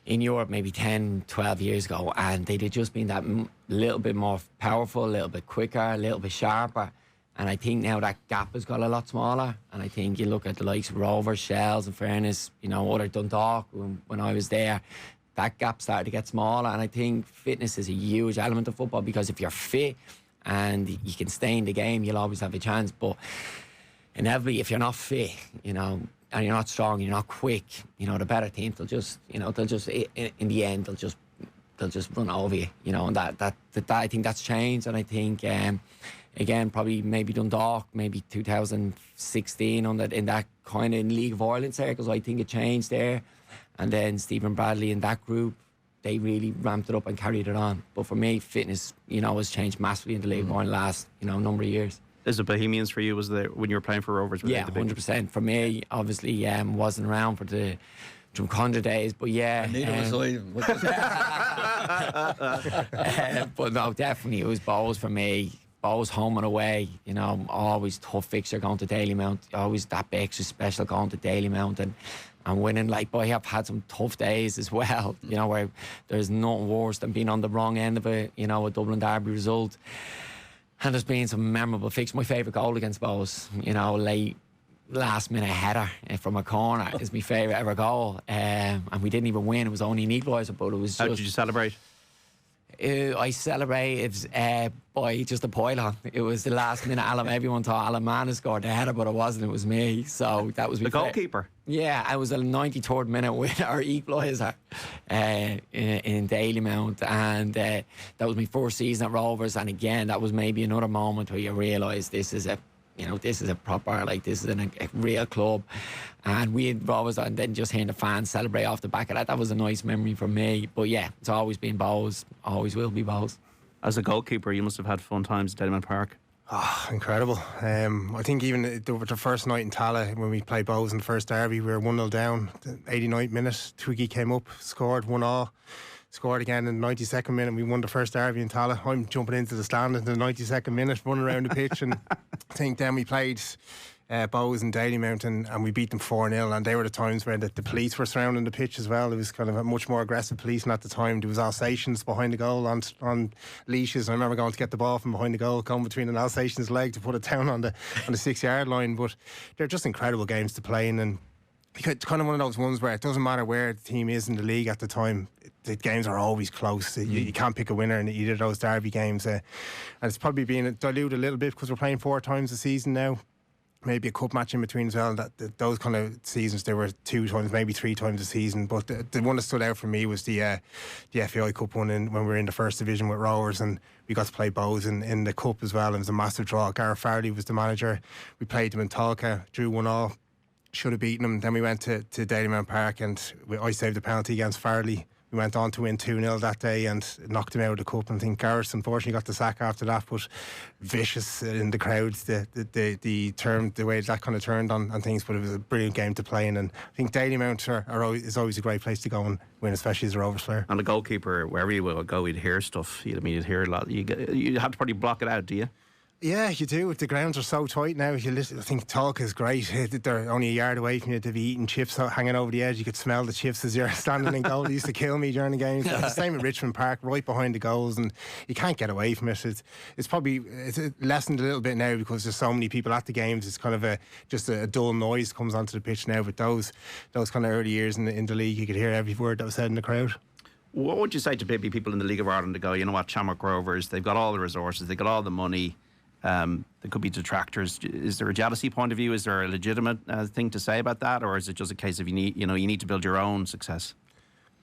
in Europe maybe 10, 12 years ago, and they'd have just been that little bit more powerful, a little bit quicker, a little bit sharper. And I think now that gap has got a lot smaller. And I think you look at the likes of Rovers, Shells, in fairness, other Dundalk, when I was there, that gap started to get smaller. And I think fitness is a huge element of football, because if you're fit and you can stay in the game, you'll always have a chance. But inevitably, if you're not fit, and you're not strong, you're not quick, the better teams, they'll just in the end, they'll just run over you, and that I think that's changed. And I think again, probably maybe Dundalk, maybe 2016 in that kind of League of Ireland circles, I think it changed there. And then Stephen Bradley and that group, they really ramped it up and carried it on. But for me, fitness, has changed massively in the League of Ireland last, number of years. Is it Bohemians for you? Was there when you were playing for Rovers? Yeah, 100%. For me, obviously, wasn't around for the Drumcondra days, but yeah. Neither was I. But no, definitely it was Bows for me. Bows home and away. Always tough fixture going to Dalymount. Always that bit extra special going to Dalymount and winning. But I have had some tough days as well. Where there's nothing worse than being on the wrong end of a Dublin Derby result. And there's been some memorable fixtures. My favourite goal against Bows, late last minute header from a corner is my favourite ever goal. And we didn't even win. It was only an equaliser, but it was just... How did you celebrate? I celebrated by just a pylon. It was the last minute. Everyone thought Alan Mann scored the header, but it wasn't. It was me. So that was the goalkeeper. Yeah, I was a 93rd minute winner, equaliser in Dalymount, and that was my first season at Rovers. And again, that was maybe another moment where you realise this is a proper, this is a real club. And we had Rovers, and then just hearing the fans celebrate off the back of that was a nice memory for me. But yeah, it's always been Bows, always will be Bows. As a goalkeeper, you must have had fun times at Dalymount Park. Oh, incredible. I think even the first night in Tala, when we played Bows in the first derby, we were 1-0 down. The 89th minute, Twiggy came up, scored 1-1. scored again in the 92nd minute. We won the first derby in Tala. I'm jumping into the stand in the 92nd minute, running around the pitch, and I think then we played Bows and Dalymount, and we beat them 4-0, and they were the times where the police were surrounding the pitch as well. It was kind of a much more aggressive policing at the time. There was Alsatians behind the goal on leashes. I remember going to get the ball from behind the goal, going between an Alsatian's leg to put it down on the 6-yard line. But they're just incredible games to play in, and it's kind of one of those ones where it doesn't matter where the team is in the league at the time. The games are always close. You can't pick a winner in either of those derby games, and it's probably being diluted a little bit because we're playing 4 times a season now. Maybe a cup match in between as well. Those kind of seasons, there were 2 times, maybe 3 times a season. But the one that stood out for me was the FAI Cup one when we were in the first division with Rovers, and we got to play Bows in the cup as well. It was a massive draw. Gareth Farley was the manager. We played them in Talca, drew 1-1. Should have beaten them. Then we went to Dalymount Park, and I saved a penalty against Farley. We went on to win 2-0 that day and knocked him out of the cup. And I think Gareth unfortunately got the sack after that, but vicious in the crowds, the way that kind of turned on things. But it was a brilliant game to play in, and I think Dalymount is always a great place to go and win, especially as a Rovers player. And the goalkeeper, wherever you will go, you'd hear stuff. You'd hear a lot. You have to probably block it out, do you? Yeah, you do. The grounds are so tight now. I think Talca is great. They're only a yard away from you. To be eating chips hanging over the edge. You could smell the chips as you're standing in goal. It used to kill me during the games. The same at Richmond Park, right behind the goals, and you can't get away from it. It's probably lessened a little bit now because there's so many people at the games. It's kind of just a dull noise comes onto the pitch now. But those kind of early years in the league, you could hear every word that was said in the crowd. What would you say to maybe people in the League of Ireland to go, you know what, Shamrock Rovers, they've got all the resources, they've got all the money. There could be detractors. Is there a jealousy point of view? Is there a legitimate thing to say about that, or is it just a case of you need to build your own success?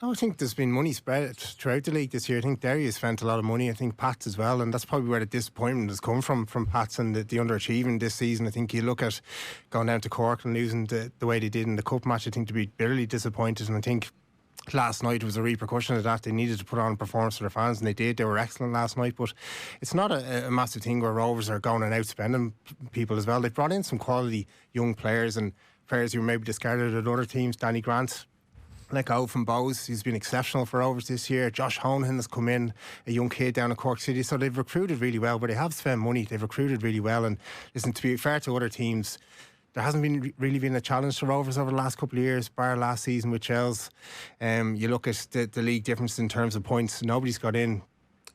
No, I think there's been money spread throughout the league this year. I think Derry has spent a lot of money. I think Pats as well, and that's probably where the disappointment has come from Pats and the underachieving this season. I think you look at going down to Cork and losing the way they did in the cup match. I think to be bitterly disappointed, and I think last night was a repercussion of that. They needed to put on a performance for their fans, and they did. They were excellent last night, but it's not a massive thing where Rovers are going and outspending people as well. They've brought in some quality young players and players who were maybe discarded at other teams. Danny Grant let go from Bows. He's been exceptional for Rovers this year. Josh Honahan has come in, a young kid down in Cork City. So they've recruited really well, but they have spent money. They've recruited really well, and listen, to be fair to other teams, there hasn't really been a challenge to Rovers over the last couple of years, bar last season with Chels. You look at the league difference in terms of points. Nobody's got in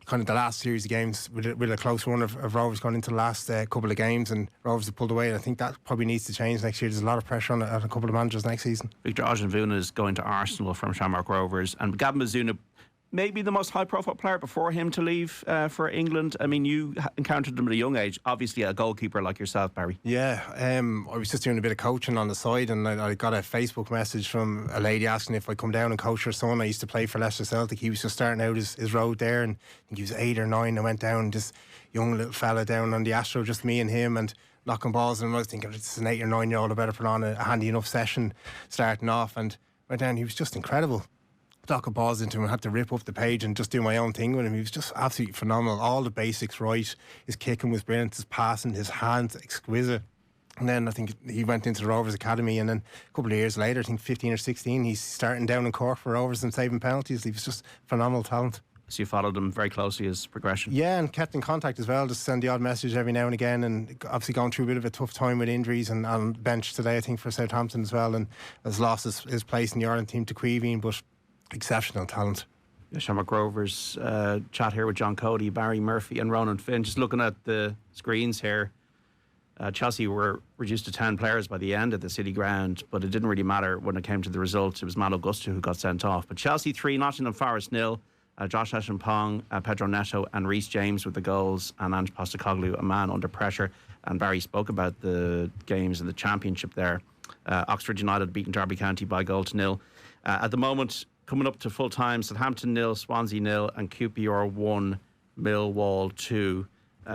kind of the last series of games with a close run of Rovers gone into the last couple of games, and Rovers have pulled away. And I think that probably needs to change next year. There's a lot of pressure on a couple of managers next season. Victor Ojenvuna is going to Arsenal from Shamrock Rovers, and Gavin Bazunu, maybe the most high-profile player before him to leave for England. I mean, you encountered him at a young age. Obviously, a goalkeeper like yourself, Barry. Yeah, I was just doing a bit of coaching on the side, and I got a Facebook message from a lady asking if I come down and coach her son. I used to play for Leicester Celtic. He was just starting out his road there, and I think he was 8 or 9. I went down, this young little fella down on the Astro, just me and him, and knocking balls. And I was thinking, it's an 8 or 9 year old, I better put on a handy enough session starting off. And went down, he was just incredible. Knocking balls into him, I had to rip up the page and just do my own thing with him. He was just absolutely phenomenal. All the basics right. His kicking was brilliant, his passing, his hands exquisite. And then I think he went into the Rovers Academy, and then a couple of years later, I think 15 or 16, he's starting down in Cork for Rovers and saving penalties. He was just phenomenal talent. So you followed him very closely, his progression? Yeah, and kept in contact as well, just send the odd message every now and again, and obviously going through a bit of a tough time with injuries, and on bench today I think for Southampton as well, and has lost his place in the Ireland team to Queeveen, but exceptional talent. Yeah, Shamrock Rovers chat here with John Coady, Barry Murphy and Ronan Finn. Just looking at the screens here, Chelsea were reduced to 10 players by the end of the City Ground, but it didn't really matter when it came to the results. It was Malo Gusto who got sent off. But Chelsea 3, Nottingham Forest 0. Josh Echampong, Pedro Neto and Reece James with the goals, and Ange Postecoglou, a man under pressure. And Barry spoke about the games in the Championship there. Oxford United beaten Derby County by 1-0. At the moment, coming up to full time, Southampton 0, Swansea 0 and QPR 1, Millwall 2.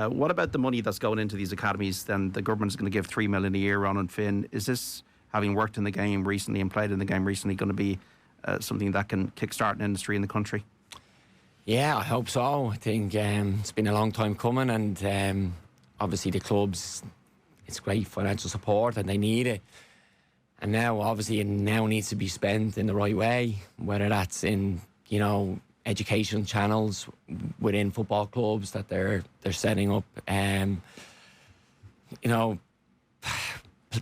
What about the money that's going into these academies? Then the government is going to give $3 million a year, Ronan Finn. Is this, having worked in the game recently and played in the game recently, going to be something that can kickstart an industry in the country? Yeah, I hope so. I think it's been a long time coming, and obviously the clubs, it's great financial support and they need it. And now, obviously, it now needs to be spent in the right way, whether that's in, educational channels within football clubs that they're setting up. You know,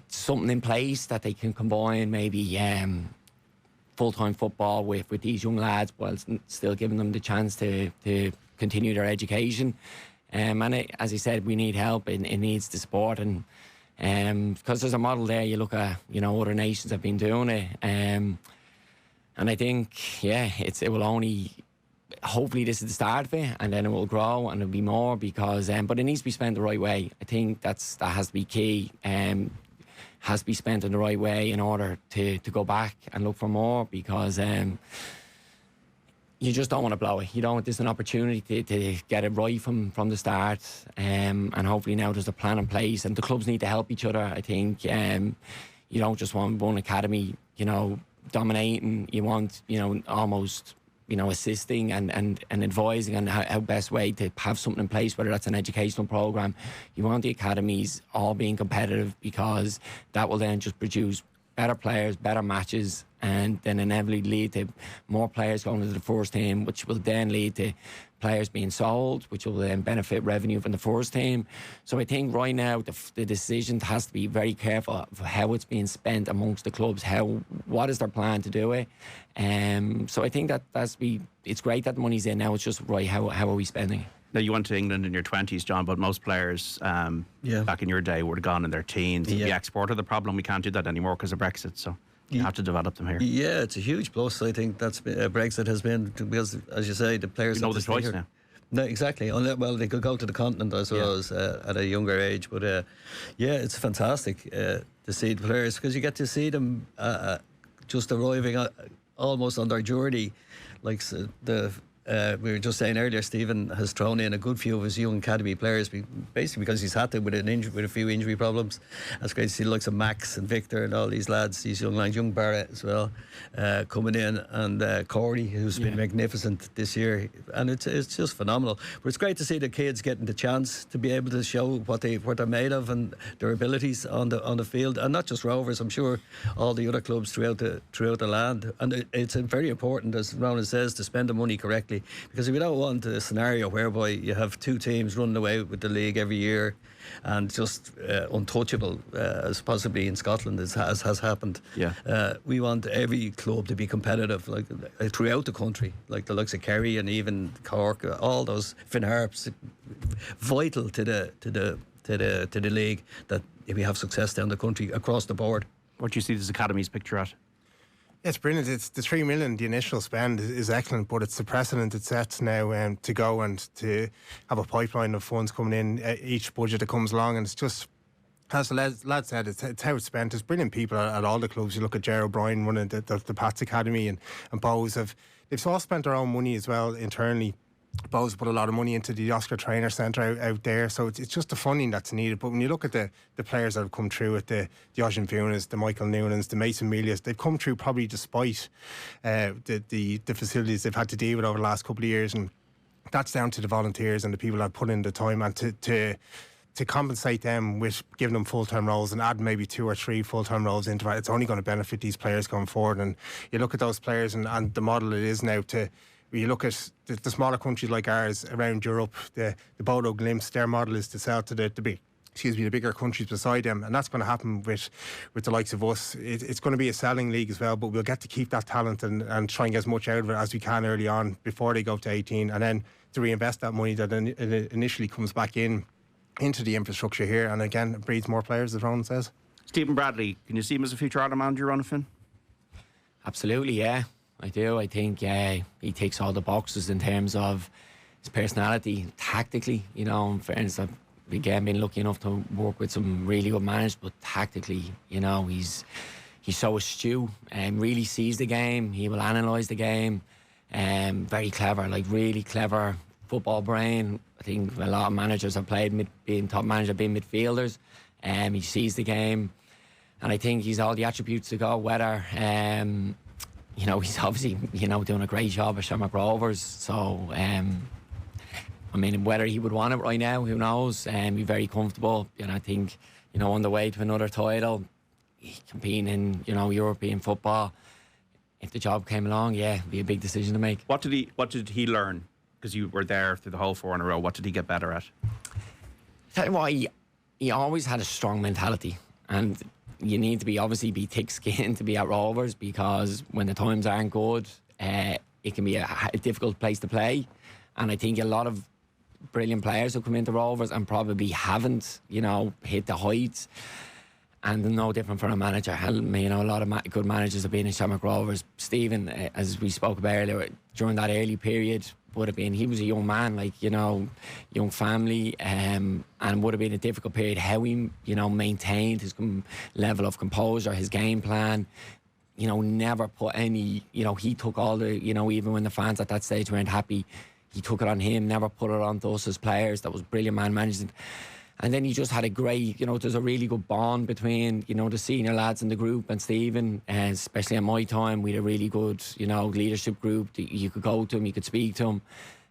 something in place that they can combine maybe full-time football with these young lads, while still giving them the chance to continue their education. As I said, we need help. It needs the support, and because there's a model there. You look at, you know, other nations have been doing it, and I think, yeah, it will only. Hopefully, this is the start of it, and then it will grow and it'll be more, because. But it needs to be spent the right way. I think that has to be key. Has to be spent in the right way in order to go back and look for more, because you just don't want to blow it. You don't. There's an opportunity to get it right from the start, and hopefully now there's a plan in place, and the clubs need to help each other. I think you don't just want one academy, you know, dominating. You want, you know, almost, you know, assisting and advising on how best way to have something in place, whether that's an educational programme. You want the academies all being competitive, because that will then just produce better players, better matches, and then inevitably lead to more players going into the first team, which will then lead to players being sold, which will then benefit revenue from the first team. So I think right now the decision has to be very careful of how it's being spent amongst the clubs. What is their plan to do it? So I think it's great that the money's in now. It's just right, how are we spending it? Now, you went to England in your 20s, John, but most players back in your day would have gone in their teens. The export of the problem, we can't do that anymore because of Brexit, so you have to develop them here. Yeah, it's a huge plus. I think that's Brexit has been, because, as you say, the players know the choice here. now. No, exactly. Well, they could go to the continent, I suppose, at a younger age. But it's fantastic to see the players, because you get to see them just arriving almost on their journey. Like we were just saying earlier, Stephen has thrown in a good few of his young academy players, basically because he's had to with a few injury problems. That's great to see the likes of Max and Victor and all these lads, these young lads, young Barrett as well, coming in, and Coady, who's been magnificent this year, and it's just phenomenal. But it's great to see the kids getting the chance to be able to show what they're made of and their abilities on the field, and not just Rovers. I'm sure all the other clubs throughout the land, and it's very important, as Ronan says, to spend the money correctly. Because we don't want a scenario whereby you have two teams running away with the league every year and just untouchable, as possibly in Scotland has happened. We want every club to be competitive, like throughout the country, like the likes of Kerry and even Cork, all those Finn Harps, vital to the league, that we have success down the country across the board. What do you see this academy's picture at? It's brilliant. It's the 3 million. The initial spend is excellent, but it's the precedent it sets now to go and to have a pipeline of funds coming in each budget that comes along, and it's just, as the lad said, it's how it's spent. There's brilliant people at all the clubs. You look at Ger O'Brien running the Pats Academy, and Bowes they've all spent their own money as well internally. Bowes put a lot of money into the Oscar Trainer Centre out there, so it's just the funding that's needed. But when you look at the players that have come through it, the Oisín Funas, the Michael Noonans, the Mason Melius, they've come through probably despite the facilities they've had to deal with over the last couple of years, and that's down to the volunteers and the people that put in the time, and to compensate them with giving them full-time roles and add maybe 2 or 3 full-time roles into that, it's only going to benefit these players going forward. And you look at those players and the model it is now to. You look at the smaller countries like ours around Europe, the Bodo Glimps, their model is to sell to the bigger countries beside them, and that's going to happen with the likes of us. It's going to be a selling league as well, but we'll get to keep that talent and try and get as much out of it as we can early on before they go to 18, and then to reinvest that money that initially comes back into the infrastructure here, and again it breeds more players, as Ronan says. Stephen Bradley, can you see him as a future Ireland manager, Ronan Finn? Absolutely, yeah. I do. I think he ticks all the boxes in terms of his personality, tactically. You know, in fairness, I've again been lucky enough to work with some really good managers, but tactically, you know, he's so astute and really sees the game. He will analyse the game. Very clever, like really clever football brain. I think a lot of managers have played being top manager, being midfielders. He sees the game, and I think he's all the attributes to go. Whether you know, he's obviously, you know, doing a great job at Shamrock Rovers. So, I mean, whether he would want it right now, who knows? He's very comfortable. And I think, you know, on the way to another title, competing in, you know, European football, if the job came along, yeah, it'd be a big decision to make. What did he learn? Because you were there through the whole 4 in a row. What did he get better at? Tell you what, he always had a strong mentality, and you need to be thick-skinned to be at Rovers, because when the times aren't good, it can be a difficult place to play. And I think a lot of brilliant players who come into Rovers and probably haven't, hit the heights. And they're no different for a manager. A lot of good managers have been in Shamrock Rovers. Stephen, as we spoke about earlier, during that early period, he was a young man, young family, and would have been a difficult period. How he, maintained his level of composure, his game plan. Never put any, he took all the, even when the fans at that stage weren't happy, he took it on him, never put it on us as players. That was brilliant man management. And then he just had a great, there's a really good bond between, the senior lads in the group and Stephen. And especially at my time, we had a really good, leadership group. You could go to him, you could speak to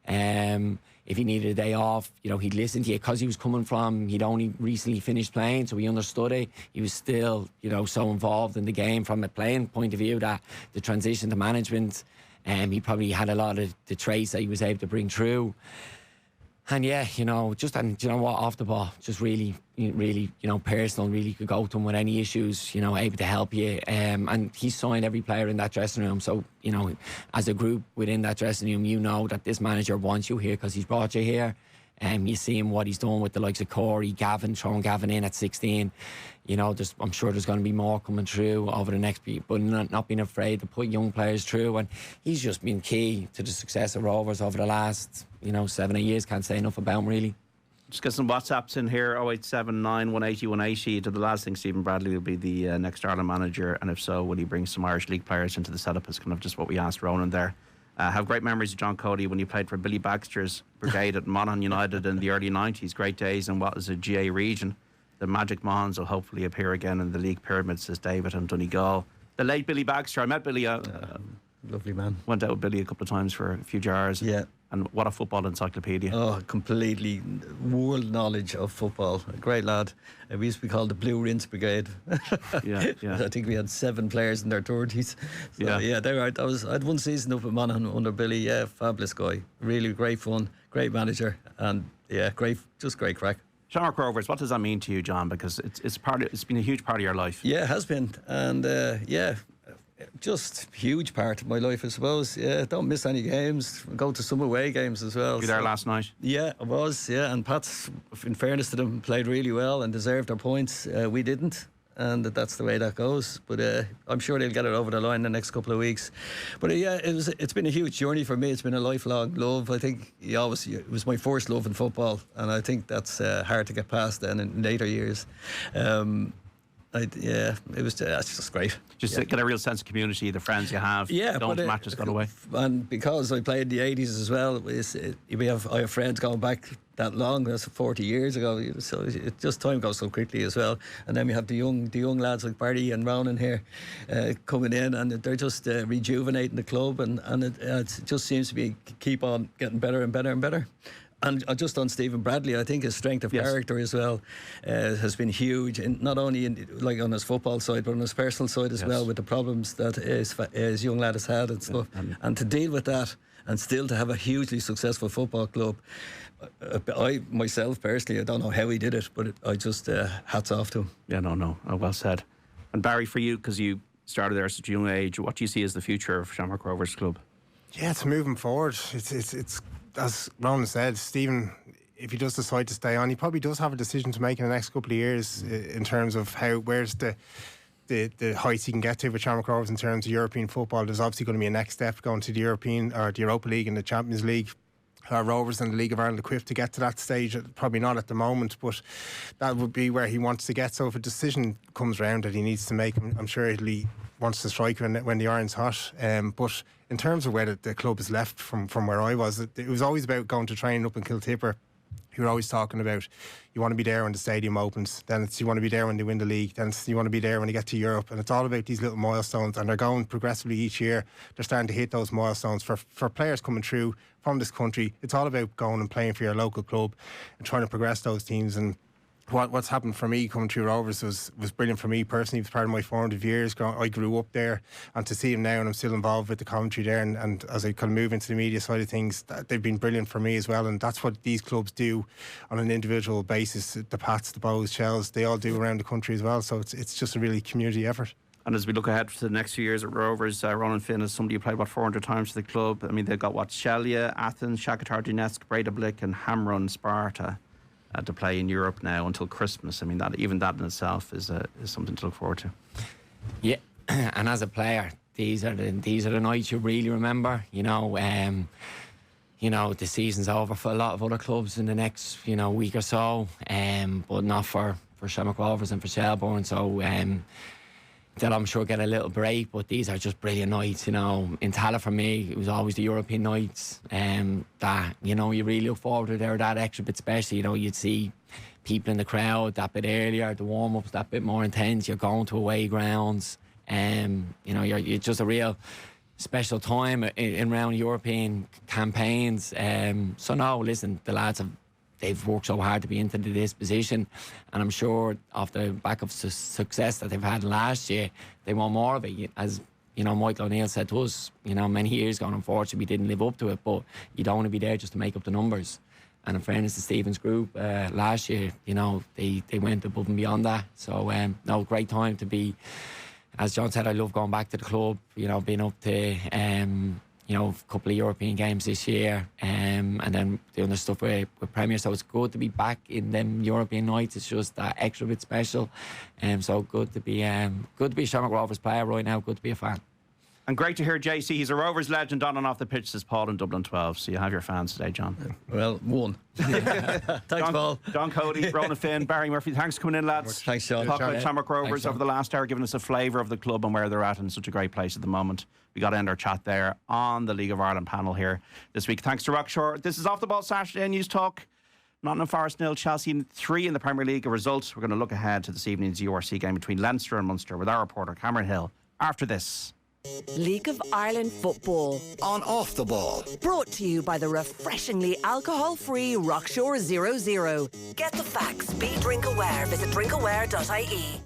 him. If he needed a day off, he'd listen to you, because he was he'd only recently finished playing, so he understood it. He was still, so involved in the game from a playing point of view that the transition to management, he probably had a lot of the traits that he was able to bring through. And yeah, and you know what, off the ball, just really, really, personal, really could go to him with any issues, able to help you. And he signed every player in that dressing room. So, as a group within that dressing room, that this manager wants you here because he's brought you here. You see him, what he's done with the likes of Corey, Gavin, throwing Gavin in at 16. I'm sure there's going to be more coming through over the next week, but not being afraid to put young players through. And he's just been key to the success of Rovers over the last, 7-8 years. Can't say enough about him, really. Just get some WhatsApps in here, 0879 180 180. To the last thing, Stephen Bradley will be the next Ireland manager, and if so, will he bring some Irish League players into the setup? Is kind of just what we asked Ronan there. Have great memories of John Coady when you played for Billy Baxter's brigade at Monaghan United in the early 90s. Great days in what is a GA region. The Magic Mohans will hopefully appear again in the league pyramid, says David and Donegal. The late Billy Baxter. I met Billy. Lovely man. Went out with Billy a couple of times for a few jars. Yeah. And what a football encyclopedia. Oh, completely world knowledge of football. A great lad. We used to be called the Blue Rinse Brigade. Yeah. I think we had 7 players in their 30s. So, they were. I had one season up at Monaghan under Billy. Yeah, fabulous guy. Really great fun, great manager, and great crack. Shamrock Rovers, what does that mean to you, John? Because it's been a huge part of your life. Yeah, it has been, and just huge part of my life, I suppose. Yeah, don't miss any games. Go to some away games as well. You were there last night? Yeah, I was. Yeah, and Pats, in fairness to them, played really well and deserved their points. We didn't, and that's the way that goes. But I'm sure they'll get it over the line in the next couple of weeks. But it's been a huge journey for me. It's been a lifelong love. I think it was my first love in football, and I think that's hard to get past then in later years. It was that's just great. Just to get a real sense of community, the friends you have. Yeah, don't matches got away. And because I played in the 80s as well, I have friends going back that long. That's 40 years ago. So time goes so quickly as well. And then we have the young lads like Barry and Ronan here coming in, and they're just rejuvenating the club, and it just seems to keep on getting better and better and better. And just on Stephen Bradley, I think his strength of character as well has been huge, not only on his football side, but on his personal side as well, with the problems that his young lad has had and stuff. And to deal with that and still to have a hugely successful football club, I myself personally, I don't know how he did it, but I just hats off to him. Yeah, no, well said. And Barry, for you, because you started there at such a young age, what do you see as the future of Shamrock Rovers Club? Yeah, it's moving forward. It's as Ronan said, Stephen, if he does decide to stay on, he probably does have a decision to make in the next couple of years in terms of where's the heights he can get to with Shamrock Rovers in terms of European football. There's obviously going to be a next step going to the European or the Europa League and the Champions League. Rovers and the League of Ireland equipped to get to that stage. Probably not at the moment, but that would be where he wants to get. So if a decision comes around that he needs to make, I'm sure he wants to strike when the iron's hot. But in terms of where the club is left from where I was, it was always about going to training up in Kiltipper. You were always talking about you want to be there when the stadium opens, then it's you want to be there when they win the league, then it's you want to be there when they get to Europe, and it's all about these little milestones, and they're going progressively each year. They're starting to hit those milestones for players coming through from this country. It's all about going and playing for your local club and trying to progress those teams, and what's happened for me coming through Rovers was brilliant for me personally. It was part of my formative years. I grew up there, and to see them now, and I'm still involved with the commentary there, and as I kind of move into the media side of things, they've been brilliant for me as well. And that's what these clubs do on an individual basis. The Pats, the Bows, Shells, they all do around the country as well. So it's just a really community effort. And as we look ahead to the next few years at Rovers, Ronan Finn is somebody who played, 400 times for the club. I mean, they've got, Shelia, Athens, Shakhtar Donetsk, Breidablik and Hamrun, Sparta to play in Europe now until Christmas. I mean, that in itself is something to look forward to. Yeah, and as a player, these are the nights you really remember. The season's over for a lot of other clubs in the next week or so, but not for Shamrock Rovers and for Shelbourne. So they'll, I'm sure, get a little break, but these are just brilliant nights. In Tallaght for me, it was always the European nights that you really look forward to. They're that extra bit special. You'd see people in the crowd that bit earlier, the warm-ups that bit more intense. You're going to away grounds, you're just a real special time in round European campaigns. So no, listen, the lads they've worked so hard to be into this position, and I'm sure off the back of success that they've had last year, they want more of it. As Michael O'Neill said to us, many years ago, and unfortunately we didn't live up to it, but you don't want to be there just to make up the numbers. And in fairness to Stephen's group, last year, they went above and beyond that. So great time to be. As John said, I love going back to the club, being up to a couple of European games this year, and then doing the stuff with Premier. So it's good to be back in them European nights. It's just that extra bit special. So good to be a Shamrock Rovers player right now. Good to be a fan. And great to hear JC. He's a Rovers legend on and off the pitch, says Paul in Dublin 12. So you have your fans today, John. Well, one. Thanks, Paul. John Coady, Ronan Finn, Barry Murphy. Thanks for coming in, lads. Thanks, Sean. Talk about Shamrock Rovers over the last hour, giving us a flavour of the club and where they're at in such a great place at the moment. We got to end our chat there on the League of Ireland panel here this week. Thanks to Rockshore. This is Off the Ball Saturday News Talk. Nottingham Forest 0, Chelsea 3 in the Premier League. A result. We're going to look ahead to this evening's URC game between Leinster and Munster with our reporter Cameron Hill after this. League of Ireland football on Off the Ball. Brought to you by the refreshingly alcohol-free Rockshore 00. Get the facts. Be drink aware. Visit drinkaware.ie.